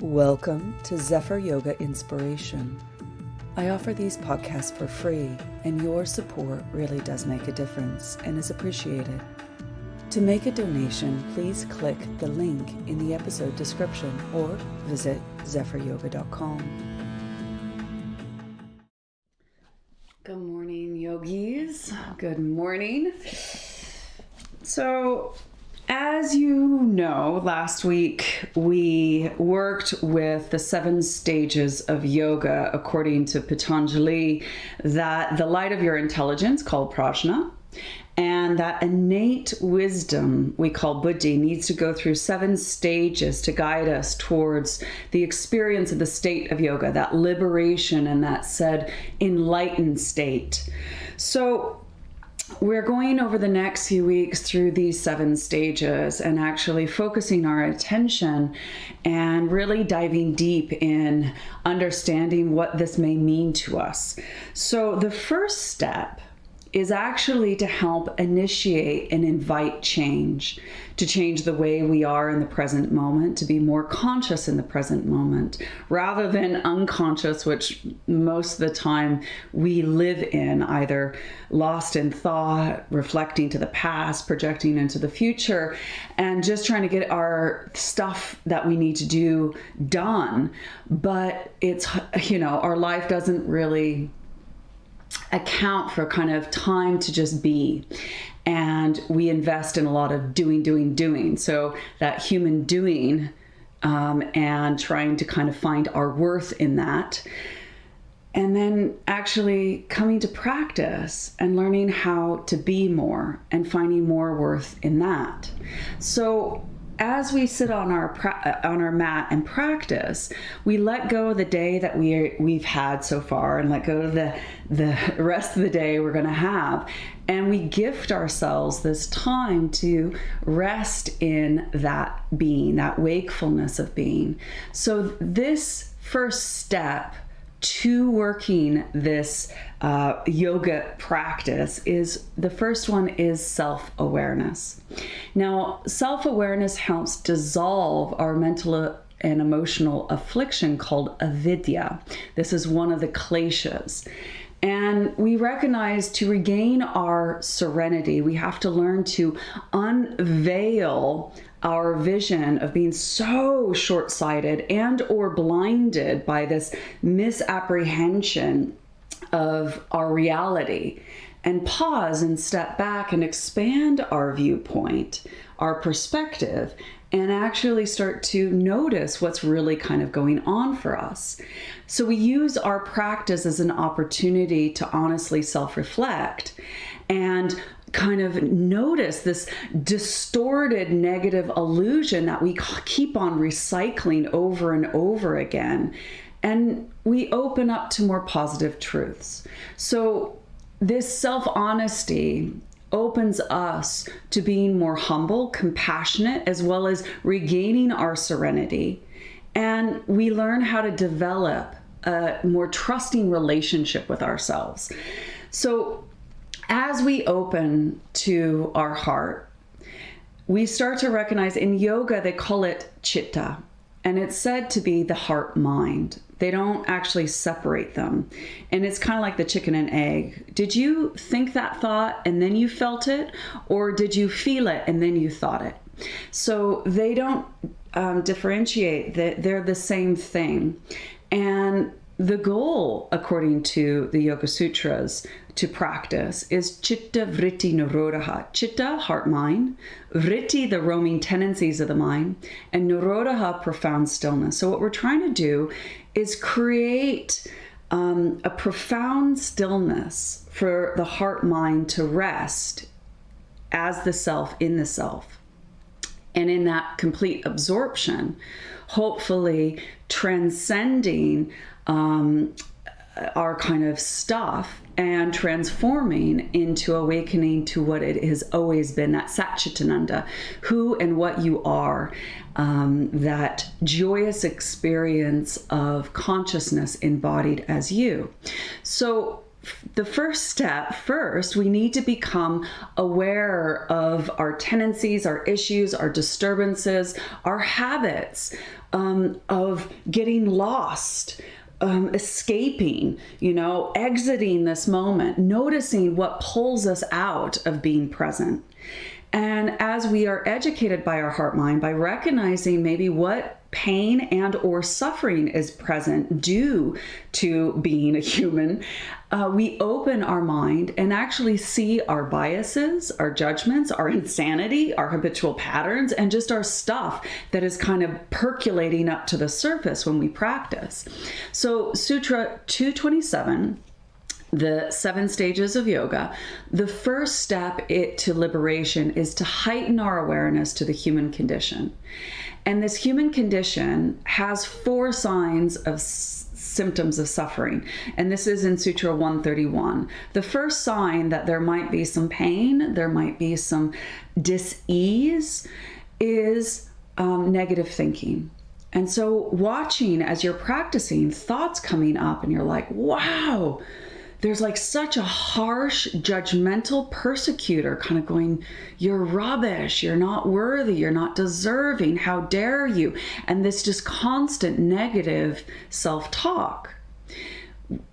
Welcome to Zephyr Yoga Inspiration. I offer these podcasts for free, and your support really does make a difference and is appreciated. To make a donation, please click the link in the episode description or visit zephyryoga.com. Good morning, yogis. Good morning. So, as you know, last week we worked with the 7 stages of yoga according to Patanjali, that the light of your intelligence, called prajna, and that innate wisdom we call buddhi needs to go through 7 stages to guide us towards the experience of the state of yoga, that liberation and that said enlightened state. So we're going over the next few weeks through these 7 stages and actually focusing our attention and really diving deep in understanding what this may mean to us. So the first step is actually to help initiate and invite change, to change the way we are in the present moment, to be more conscious in the present moment, rather than unconscious, which most of the time we live in, either lost in thought, reflecting to the past, projecting into the future, and just trying to get our stuff that we need to do done. But it's, our life doesn't really account for kind of time to just be, and we invest in a lot of doing. So that human doing and trying to kind of find our worth in that, and then actually coming to practice and learning how to be more and finding more worth in that. So as we sit on our mat and practice, we let go of the day that we've had so far and let go of the rest of the day we're going to have, and we gift ourselves this time to rest in that being, that wakefulness of being. So this first step to working this yoga practice is, the first one is self-awareness. Now, self-awareness helps dissolve our mental and emotional affliction called avidya. This is one of the kleshas. And we recognize to regain our serenity, we have to learn to unveil our vision of being so short-sighted and or blinded by this misapprehension of our reality, and pause and step back and expand our viewpoint, our perspective, and actually start to notice what's really kind of going on for us. So we use our practice as an opportunity to honestly self-reflect and kind of notice this distorted negative illusion that we keep on recycling over and over again. And we open up to more positive truths. So this self-honesty opens us to being more humble, compassionate, as well as regaining our serenity. And we learn how to develop a more trusting relationship with ourselves. So as we open to our heart, we start to recognize, in yoga they call it chitta, and it's said to be the heart mind. They don't actually separate them. And it's kind of like the chicken and egg. Did you think that thought and then you felt it? Or did you feel it and then you thought it? So they don't differentiate, that they're the same thing. And the goal, according to the Yoga Sutras, to practice is chitta vritti nirodha. Chitta, heart mind; vritti, the roaming tendencies of the mind; and nirodha, profound stillness. So what we're trying to do is create a profound stillness for the heart mind to rest as the self in the self. And in that complete absorption, hopefully transcending our kind of stuff and transforming into awakening to what it has always been, that Satchitananda, who and what you are, that joyous experience of consciousness embodied as you. So the first step, we need to become aware of our tendencies, our issues, our disturbances, our habits, of getting lost, escaping, exiting this moment, noticing what pulls us out of being present. And as we are educated by our heart mind, by recognizing maybe what pain and or suffering is present due to being a human, we open our mind and actually see our biases, our judgments, our insanity, our habitual patterns, and just our stuff that is kind of percolating up to the surface when we practice. So Sutra 227, the 7 stages of yoga, the first step to liberation is to heighten our awareness to the human condition. And this human condition has 4 signs of symptoms of suffering. And this is in Sutra 131. The first sign that there might be some pain, there might be some dis-ease, is negative thinking. And so watching as you're practicing, thoughts coming up and you're like, wow, there's like such a harsh, judgmental persecutor kind of going, you're rubbish, you're not worthy, you're not deserving, how dare you? And this just constant negative self-talk.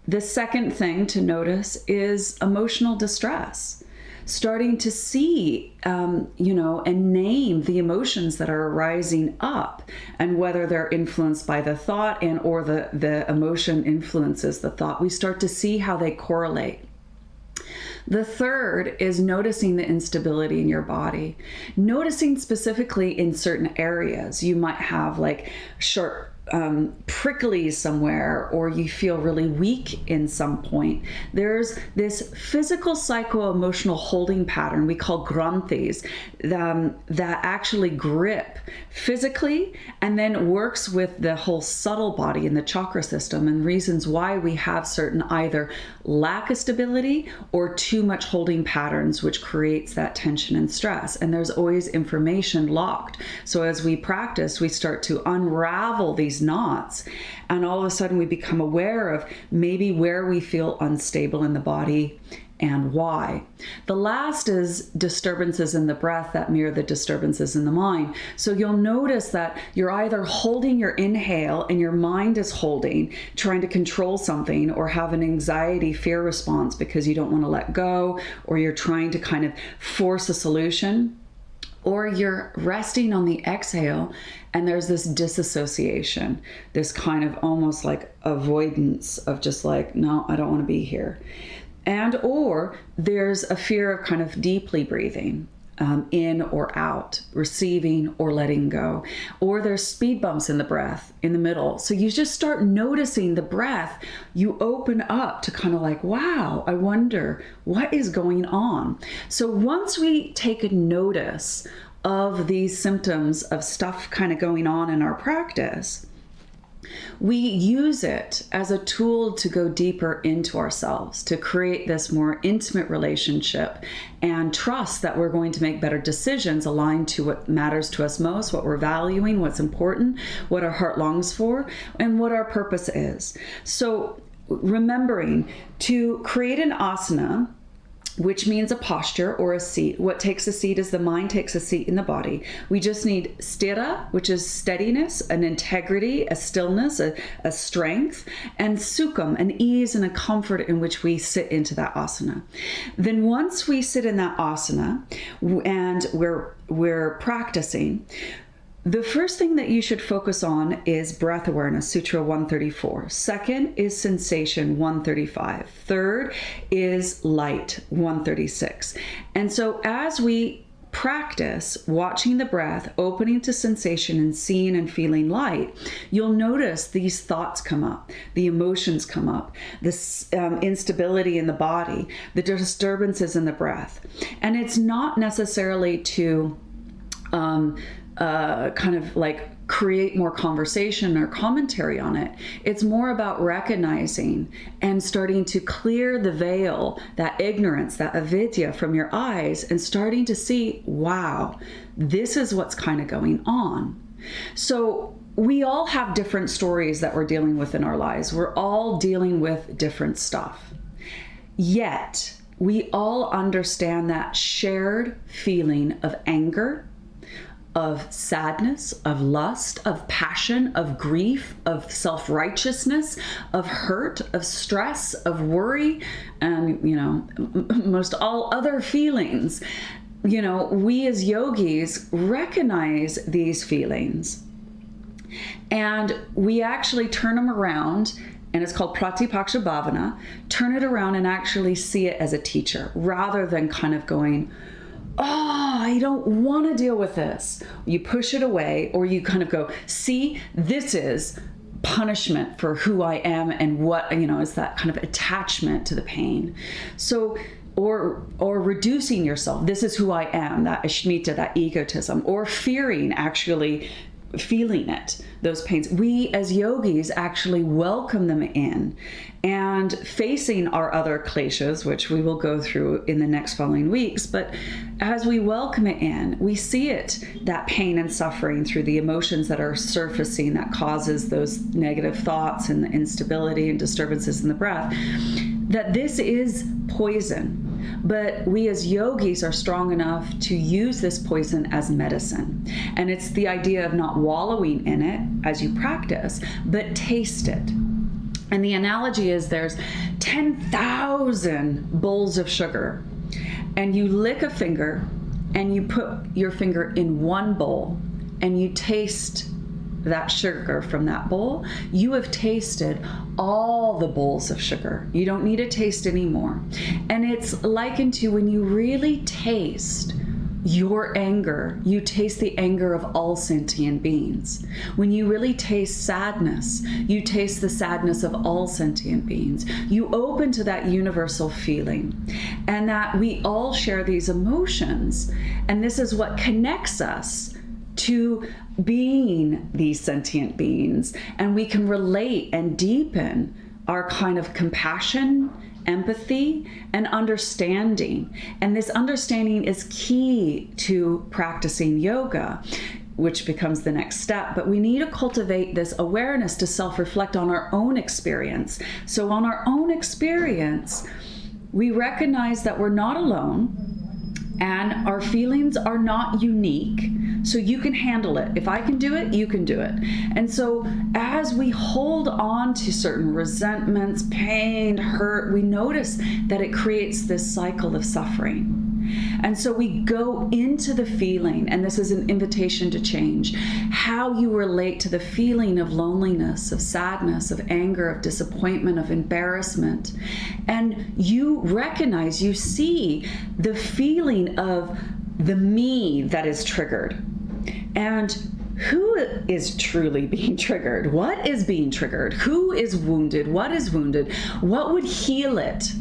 The second thing to notice is emotional distress. Starting to see, and name the emotions that are arising up, and whether they're influenced by the thought and or the emotion influences the thought. We start to see how they correlate. The third is noticing the instability in your body. Noticing specifically in certain areas. You might have like sharp prickly somewhere, or you feel really weak in some point. There's this physical psycho-emotional holding pattern we call granthis that actually grip physically and then works with the whole subtle body in the chakra system, and reasons why we have certain either lack of stability or too much holding patterns, which creates that tension and stress. And there's always information locked. So as we practice, we start to unravel these knots, and all of a sudden we become aware of maybe where we feel unstable in the body and why. The last is disturbances in the breath that mirror the disturbances in the mind. So you'll notice that you're either holding your inhale and your mind is holding, trying to control something, or have an anxiety, fear response because you don't want to let go, or you're trying to kind of force a solution, or you're resting on the exhale and there's this disassociation, this kind of almost like avoidance of just like, no, I don't want to be here. And or there's a fear of kind of deeply breathing, in or out, receiving or letting go. Or there's speed bumps in the breath in the middle. So you just start noticing the breath. You open up to kind of like, wow, I wonder what is going on. So once we take a notice of these symptoms of stuff kind of going on in our practice, we use it as a tool to go deeper into ourselves, to create this more intimate relationship and trust that we're going to make better decisions aligned to what matters to us most, what we're valuing, what's important, what our heart longs for, and what our purpose is. So remembering to create an asana, which means a posture or a seat. What takes a seat is the mind takes a seat in the body. We just need sthira, which is steadiness, an integrity, a stillness, a strength, and sukham, an ease and a comfort in which we sit into that asana. Then once we sit in that asana and we're practicing, the first thing that you should focus on is breath awareness, Sutra 134. Second is sensation, 135. Third is light, 136. And so as we practice watching the breath, opening to sensation and seeing and feeling light, you'll notice these thoughts come up, the emotions come up, this instability in the body, the disturbances in the breath. And it's not necessarily to kind of like create more conversation or commentary on it. It's more about recognizing and starting to clear the veil, that ignorance, that avidya from your eyes, and starting to see, wow, this is what's kind of going on. So we all have different stories that we're dealing with in our lives. We're all dealing with different stuff. Yet, we all understand that shared feeling of anger, of sadness, of lust, of passion, of grief, of self-righteousness, of hurt, of stress, of worry, and, most all other feelings. We as yogis recognize these feelings, and we actually turn them around, and it's called Pratipaksha Bhavana, turn it around and actually see it as a teacher, rather than kind of going, oh, I don't want to deal with this. You push it away, or you kind of go, see, this is punishment for who I am and what, is that kind of attachment to the pain. So, or reducing yourself. This is who I am, that Ashmita, that egotism, or fearing actually feeling it, those pains. We as yogis actually welcome them in, and facing our other kleshas, which we will go through in the next following weeks. But as we welcome it in, we see it, that pain and suffering, through the emotions that are surfacing that causes those negative thoughts and the instability and disturbances in the breath, that this is poison. But we as yogis are strong enough to use this poison as medicine. And it's the idea of not wallowing in it as you practice, but taste it. And the analogy is there's 10,000 bowls of sugar, and you lick a finger and you put your finger in one bowl and you taste that sugar from that bowl. You have tasted all the bowls of sugar. You don't need to taste anymore. And it's likened to when you really taste your anger, you taste the anger of all sentient beings. When you really taste sadness, you taste the sadness of all sentient beings. You open to that universal feeling, and that we all share these emotions. And this is what connects us to being these sentient beings, and we can relate and deepen our kind of compassion, empathy, and understanding. And this understanding is key to practicing yoga, which becomes the next step. But we need to cultivate this awareness to self-reflect on our own experience. So on our own experience, we recognize that we're not alone, and our feelings are not unique. So you can handle it. If I can do it, you can do it. And so as we hold on to certain resentments, pain, hurt, we notice that it creates this cycle of suffering. And so we go into the feeling, and this is an invitation to change how you relate to the feeling of loneliness, of sadness, of anger, of disappointment, of embarrassment. And you recognize, you see the feeling of the me that is triggered. And who is truly being triggered? What is being triggered? Who is wounded? What is wounded? What would heal it?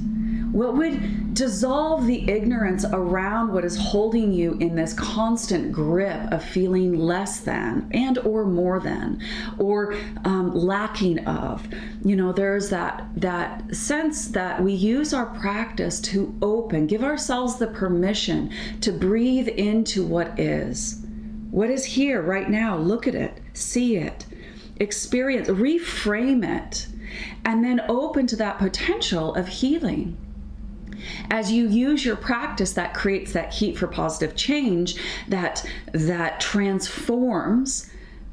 What would dissolve the ignorance around what is holding you in this constant grip of feeling less than and or more than, or lacking of? There's that sense that we use our practice to open, give ourselves the permission to breathe into what is. What is here right now? Look at it, see it, experience, reframe it, and then open to that potential of healing. As you use your practice, that creates that heat for positive change, that transforms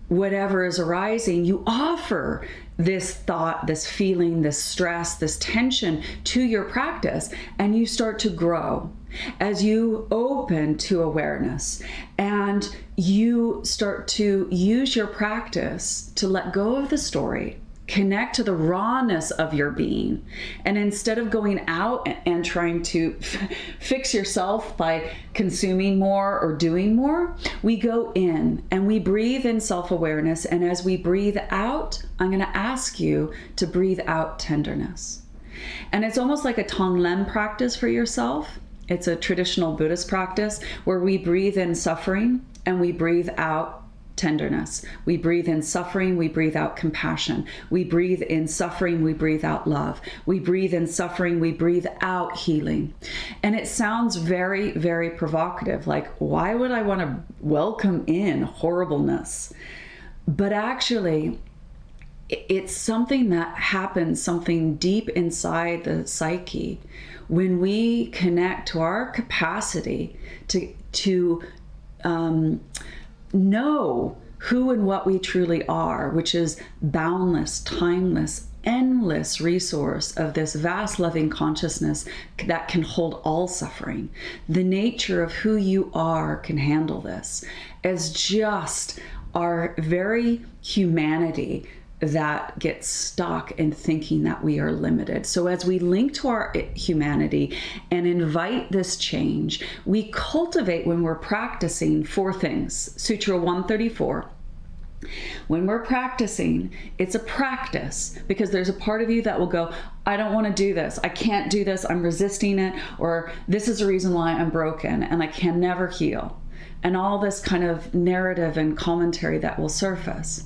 whatever is arising. You offer this thought, this feeling, this stress, this tension to your practice, and you start to grow as you open to awareness, and you start to use your practice to let go of the story, connect to the rawness of your being. And instead of going out and trying to fix yourself by consuming more or doing more, we go in and we breathe in self-awareness. And as we breathe out, I'm going to ask you to breathe out tenderness. And it's almost like a Tonglen practice for yourself. It's a traditional Buddhist practice where we breathe in suffering and we breathe out tenderness. We breathe in suffering, we breathe out compassion. We breathe in suffering, we breathe out love. We breathe in suffering, we breathe out healing. And it sounds very, very provocative. Like, why would I want to welcome in horribleness? But actually, it's something that happens, something deep inside the psyche, when we connect to our capacity to know who and what we truly are, which is boundless, timeless, endless resource of this vast loving consciousness that can hold all suffering. The nature of who you are can handle this as just our very humanity that gets stuck in thinking that we are limited. So as we link to our humanity and invite this change, we cultivate, when we're practicing, 4 things. Sutra 134. When we're practicing, it's a practice, because there's a part of you that will go, I don't want to do this. I can't do this. I'm resisting it. Or this is the reason why I'm broken and I can never heal. And all this kind of narrative and commentary that will surface.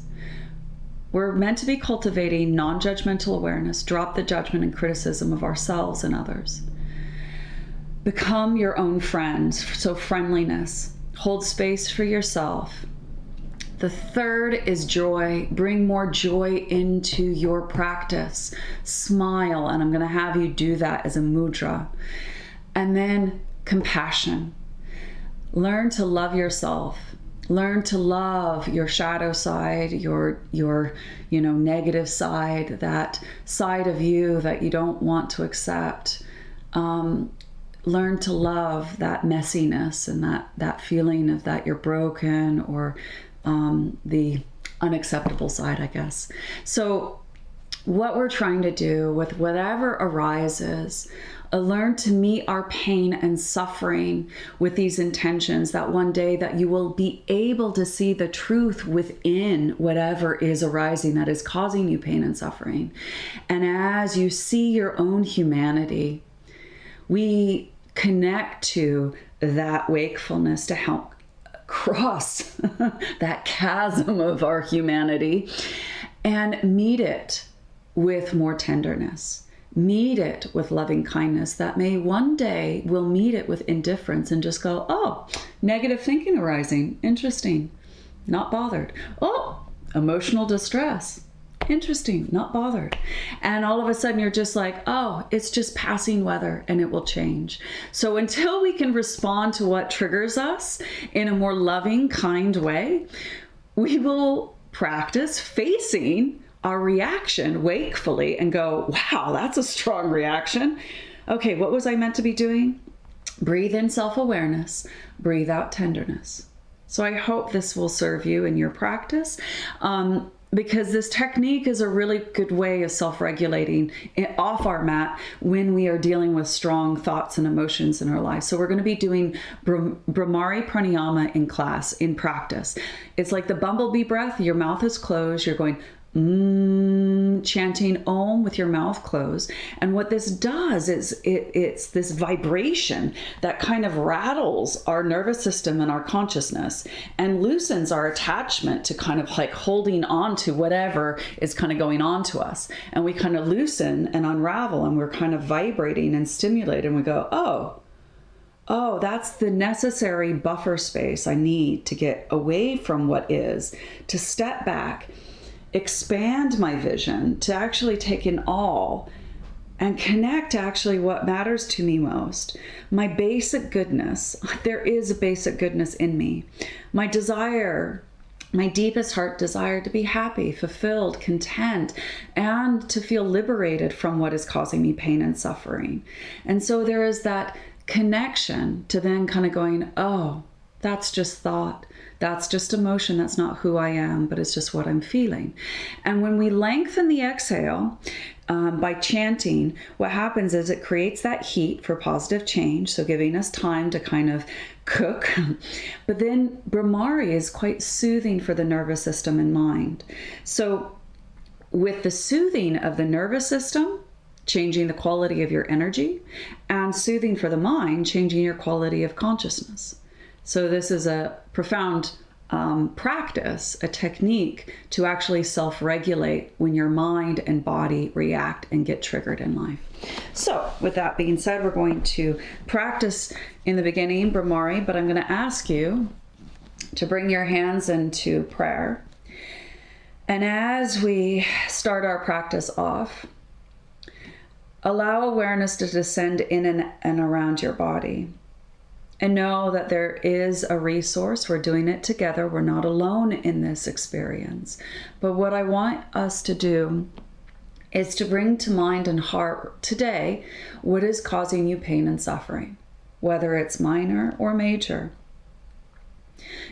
We're meant to be cultivating non-judgmental awareness. Drop the judgment and criticism of ourselves and others. Become your own friend. So friendliness. Hold space for yourself. The third is joy. Bring more joy into your practice. Smile, and I'm going to have you do that as a mudra. And then compassion. Learn to love yourself. Learn to love your shadow side, your negative side, that side of you that you don't want to accept. Learn to love that messiness and that feeling of that you're broken, or the unacceptable side, I guess. So what we're trying to do with whatever arises, learn to meet our pain and suffering with these intentions, that one day that you will be able to see the truth within whatever is arising that is causing you pain and suffering. And as you see your own humanity, we connect to that wakefulness to help cross that chasm of our humanity and meet it with more tenderness. Meet it with loving kindness, that may one day we'll meet it with indifference and just go, oh, negative thinking arising. Interesting. Not bothered. Oh, emotional distress. Interesting. Not bothered. And all of a sudden you're just like, oh, it's just passing weather and it will change. So until we can respond to what triggers us in a more loving, kind way, we will practice facing our reaction wakefully and go, wow, that's a strong reaction. Okay, what was I meant to be doing? Breathe in self-awareness, breathe out tenderness. So I hope this will serve you in your practice, because this technique is a really good way of self-regulating off our mat when we are dealing with strong thoughts and emotions in our life. So we're going to be doing Bhramari Pranayama in class, in practice. It's like the bumblebee breath. Your mouth is closed. You're going chanting Om with your mouth closed. And what this does is it's this vibration that kind of rattles our nervous system and our consciousness and loosens our attachment to kind of like holding on to whatever is kind of going on to us. And we kind of loosen and unravel, and we're kind of vibrating and stimulated, and we go, oh, that's the necessary buffer space I need to get away from what is, to step back, expand my vision, to actually take in all and connect to actually what matters to me most. My basic goodness. There is a basic goodness in me. My desire, my deepest heart desire to be happy, fulfilled, content, and to feel liberated from what is causing me pain and suffering. And so there is that connection to then kind of going, oh, that's just thought. That's just emotion. That's not who I am, but it's just what I'm feeling. And when we lengthen the exhale by chanting, what happens is it creates that heat for positive change, so giving us time to kind of cook. But then Bhramari is quite soothing for the nervous system and mind. So with the soothing of the nervous system, changing the quality of your energy, and soothing for the mind, changing your quality of consciousness. So this is a profound practice, a technique to actually self-regulate when your mind and body react and get triggered in life. So with that being said, we're going to practice in the beginning Bhramari, but I'm going to ask you to bring your hands into prayer And as we start our practice off, allow awareness to descend in and around your body. And know that there is a resource. We're doing it together. We're not alone in this experience. But what I want us to do is to bring to mind and heart today what is causing you pain and suffering, whether it's minor or major.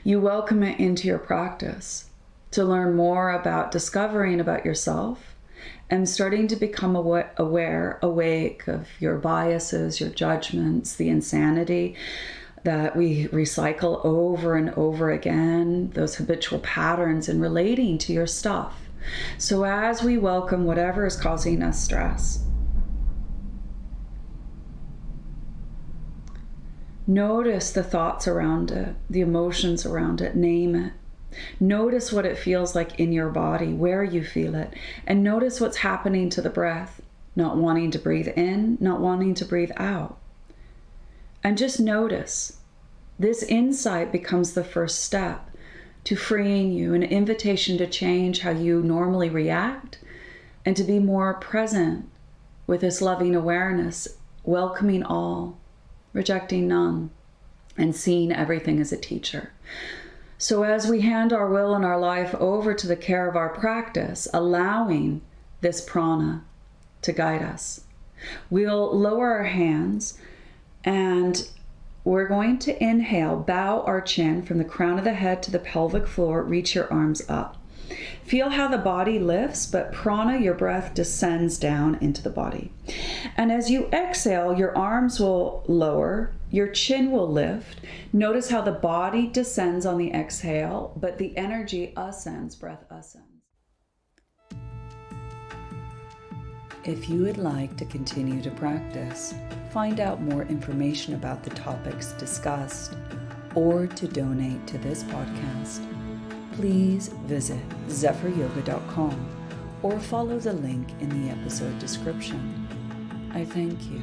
You welcome it into your practice to learn more about discovering about yourself and starting to become awake of your biases, your judgments, the insanity that we recycle over and over again, those habitual patterns in relating to your stuff. So as we welcome whatever is causing us stress, notice the thoughts around it, the emotions around it, name it. Notice what it feels like in your body, where you feel it, and notice what's happening to the breath, not wanting to breathe in, not wanting to breathe out. And just notice. This insight becomes the first step to freeing you, an invitation to change how you normally react and to be more present with this loving awareness, welcoming all, rejecting none, and seeing everything as a teacher. So as we hand our will and our life over to the care of our practice, allowing this prana to guide us, we'll lower our hands and we're going to inhale, bow our chin from the crown of the head to the pelvic floor, reach your arms up. Feel how the body lifts, but prana, your breath, descends down into the body. And as you exhale, your arms will lower, your chin will lift. Notice how the body descends on the exhale, but the energy ascends, breath ascends. If you would like to continue to practice, find out more information about the topics discussed, or to donate to this podcast, please visit zephyryoga.com or follow the link in the episode description. I thank you.